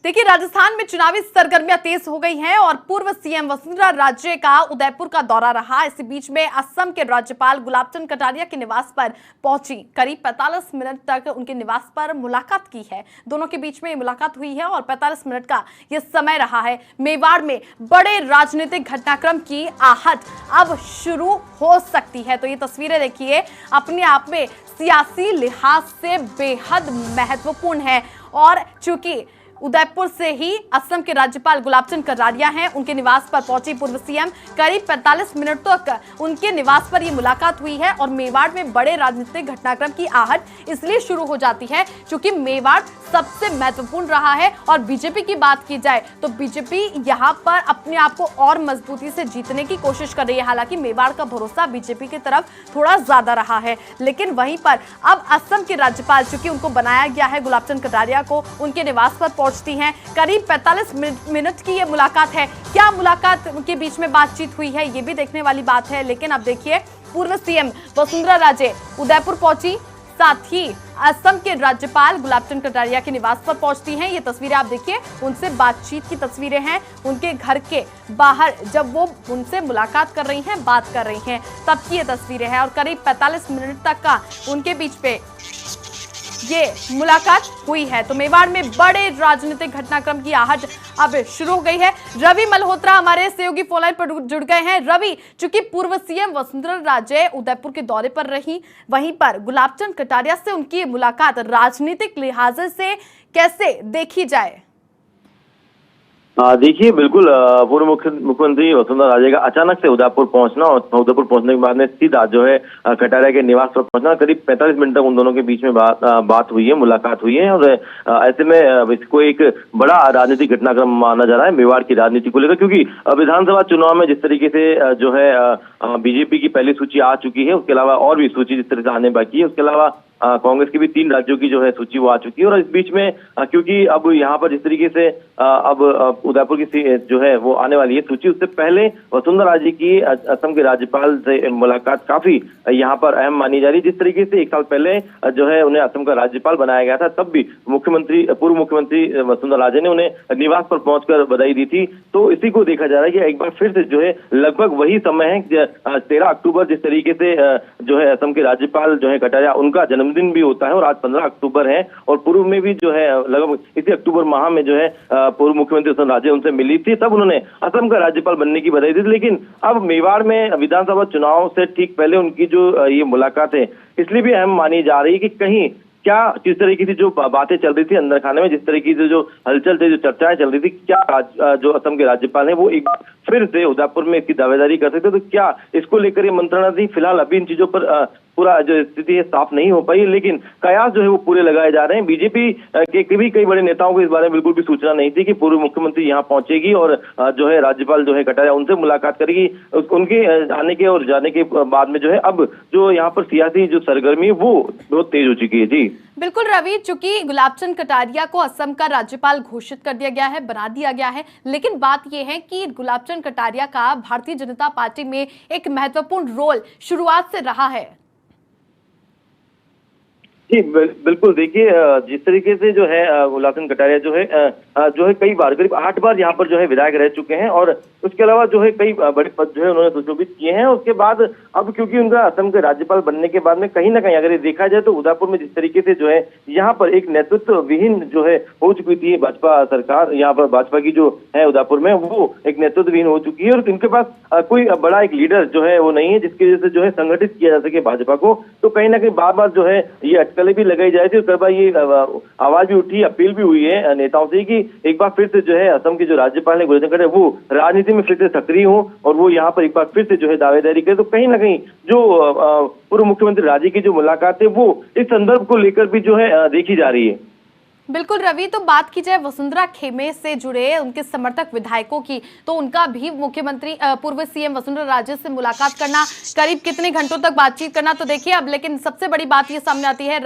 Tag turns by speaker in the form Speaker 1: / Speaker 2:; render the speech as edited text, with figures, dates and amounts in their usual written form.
Speaker 1: देखिए, राजस्थान में चुनावी सरगर्मियां तेज हो गई हैं और पूर्व सीएम वसुंधरा राजे का उदयपुर का दौरा रहा। इसी बीच में असम के राज्यपाल गुलाबचंद कटारिया के निवास पर पहुंची। करीब 45 मिनट तक उनके निवास पर मुलाकात की है। दोनों के बीच में मुलाकात हुई है और 45 मिनट का यह समय रहा है। मेवाड़ में बड़े राजनीतिक घटनाक्रम की आहट अब शुरू हो सकती है। तो ये तस्वीरें देखिए, अपने आप में सियासी लिहाज से बेहद महत्वपूर्ण है। और चूंकि उदयपुर से ही असम के राज्यपाल गुलाबचंद कटारिया हैं, उनके निवास पर पहुंची पूर्व सीएम। करीब 45 मिनट तक उनके निवास पर यह मुलाकात हुई है और मेवाड़ में बड़े राजनीतिक घटनाक्रम की आहट इसलिए शुरू हो जाती है क्योंकि मेवाड़ सबसे महत्वपूर्ण रहा है। और बीजेपी की बात की जाए तो बीजेपी यहां पर अपने आप को और मजबूती से जीतने की कोशिश कर रही है। हालांकि मेवाड़ का भरोसा बीजेपी की तरफ थोड़ा ज्यादा रहा है, लेकिन वहीं पर अब असम के राज्यपाल, चूंकि उनको बनाया गया है गुलाबचंद कटारिया को, उनके निवास पर पहुंचती हैं। करीब 45 मिनट की ये मुलाकात है। क्या मुलाकात के बीच में बातचीत हुई है, ये भी देखने वाली बात है। लेकिन अब देखिए, पूर्व सीएम वसुंधरा राजे उदयपुर पहुंची, साथ ही असम के राज्यपाल गुलाबचंद कटारिया के निवास पर पहुंचती हैं। ये तस्वीरें आप देखिए, उनसे बातचीत की तस्वीरें हैं। उनके घर के बाहर जब वो उनसे मुलाकात कर रही हैं, बात कर रही हैं, तब की ये तस्वीरें हैं। और करीब 45 मिनट तक का उनके बीच पे ये मुलाकात हुई है। तो मेवाड़ में बड़े राजनीतिक घटनाक्रम की आहट अब शुरू हो गई है। रवि मल्होत्रा हमारे सहयोगी फोन लाइन पर जुड़ गए हैं। रवि, चूंकि पूर्व सीएम वसुंधरा राजे उदयपुर के दौरे पर रही, वहीं पर गुलाबचंद कटारिया से उनकी मुलाकात राजनीतिक लिहाज से कैसे देखी जाए?
Speaker 2: देखिए, बिल्कुल पूर्व मुख्यमंत्री वसुंधरा राजे का अचानक से उदयपुर पहुंचना और उदयपुर पहुंचने के बाद में सीधा जो है कटारिया के निवास पर पहुंचना, करीब 45 मिनट तक उन दोनों के बीच में बात हुई है, मुलाकात हुई है। और ऐसे में इसको एक बड़ा राजनीतिक घटनाक्रम माना जा रहा है मेवाड़ की राजनीति को लेकर, क्योंकि विधानसभा चुनाव में जिस तरीके से जो है बीजेपी की पहली सूची आ चुकी है, उसके अलावा और भी सूची जिस तरह से आने बाकी है, उसके अलावा कांग्रेस की भी 3 राज्यों की जो है सूची वो आ चुकी है। और इस बीच में क्योंकि अब यहाँ पर जिस तरीके से अब उदयपुर की जो है वो आने वाली है सूची, उससे पहले वसुंधरा राजे की असम के राज्यपाल से मुलाकात काफी यहाँ पर अहम मानी जा रही है। जिस तरीके से 1 साल पहले जो है उन्हें असम का राज्यपाल बनाया गया था, तब भी पूर्व मुख्यमंत्री वसुंधरा राजे ने उन्हें निवास पर पहुंचकर बधाई दी थी। तो इसी को देखा जा रहा है कि एक बार फिर से जो है लगभग वही समय है, 13 अक्टूबर जिस तरीके से जो है असम के राज्यपाल जो है कटारिया, उनका जन्मदिन भी होता है और आज 15 अक्टूबर है। और पूर्व में भी जो है लगभग इसी अक्टूबर माह में जो है पूर्व मुख्यमंत्री वसुंधरा राजे उनसे मिली थी, तब उन्होंने असम का राज्यपाल बनने की बधाई दी थी। लेकिन अब मेवाड़ में विधानसभा चुनाव से ठीक पहले उनकी जो ये मुलाकात है, इसलिए भी अहम मानी जा रही है कि कहीं क्या जिस तरीके की जो बातें चल रही थी अंदर खाने में, जिस तरीके से जो हलचल थी, जो चर्चाएं चल रही थी, क्या जो असम के राज्यपाल है वो एक बार फिर से उदयपुर में इसकी दावेदारी कर सकते, तो क्या इसको लेकर ये मंत्रणा थी। फिलहाल अभी इन चीजों पर पूरा जो स्थिति है साफ नहीं हो पाई, लेकिन कयास जो है वो पूरे लगाए जा रहे हैं। बीजेपी के भी कई बड़े नेताओं को इस बारे में बिल्कुल भी सूचना नहीं थी कि पूर्व मुख्यमंत्री यहाँ पहुंचेगी और जो है राज्यपाल जो है कटारिया उनसे मुलाकात करेगी। उनके आने के और जाने के बाद में जो है अब जो यहाँ पर सियासी जो सरगर्मी है वो बहुत तेज हो चुकी है। जी
Speaker 1: बिल्कुल रवि, चूंकि गुलाबचंद कटारिया को असम का राज्यपाल घोषित कर दिया गया है, बना दिया गया है, लेकिन बात यह है कि गुलाबचंद कटारिया का भारतीय जनता पार्टी में एक महत्वपूर्ण रोल शुरुआत से रहा है।
Speaker 2: जी बिल्कुल, देखिए जिस तरीके से जो है गुलाबचंद कटारिया जो है कई बार, करीब 8 बार यहाँ पर जो है विधायक रह चुके हैं और उसके अलावा जो है कई बड़े पद जो है उन्होंने सुशोभित किए हैं। उसके बाद अब क्योंकि उनका असम के राज्यपाल बनने के बाद में कहीं ना कहीं अगर ये देखा जाए तो उदयपुर में जिस तरीके से जो है यहाँ पर एक नेतृत्व विहीन जो है हो चुकी थी भाजपा सरकार, यहाँ पर भाजपा की जो है उदयपुर में वो एक नेतृत्व विहीन हो चुकी है और इनके पास कोई बड़ा एक लीडर जो है वो नहीं है जिसकी वजह से जो है संगठित किया जा सके भाजपा को। तो कहीं ना कहीं बार बार जो है ये अटकलें भी लगाई जाए थी और कई बार ये आवाज भी उठी, अपील भी हुई है नेताओं से कि एक बार फिर से जो है असम के जो राज्यपाल है गुलाबचंद कटारिया वो राजनीति में फिर से सक्रिय हो और वो यहाँ पर एक बार फिर से जो है दावेदारी करे। तो कहीं ना कहीं जो पूर्व मुख्यमंत्री राजे की जो मुलाकात है वो इस संदर्भ को लेकर भी जो है देखी जा रही है।
Speaker 1: बिल्कुल रवि, तो बात की जाए वसुंधरा खेमे से जुड़े उनके समर्थक विधायकों की, तो उनका भी मुख्यमंत्री पूर्व सीएम वसुंधरा राजे से मुलाकात करना, करीब कितने घंटों तक बातचीत करना, तो देखिए अब लेकिन सबसे बड़ी बात ये सामने आती है।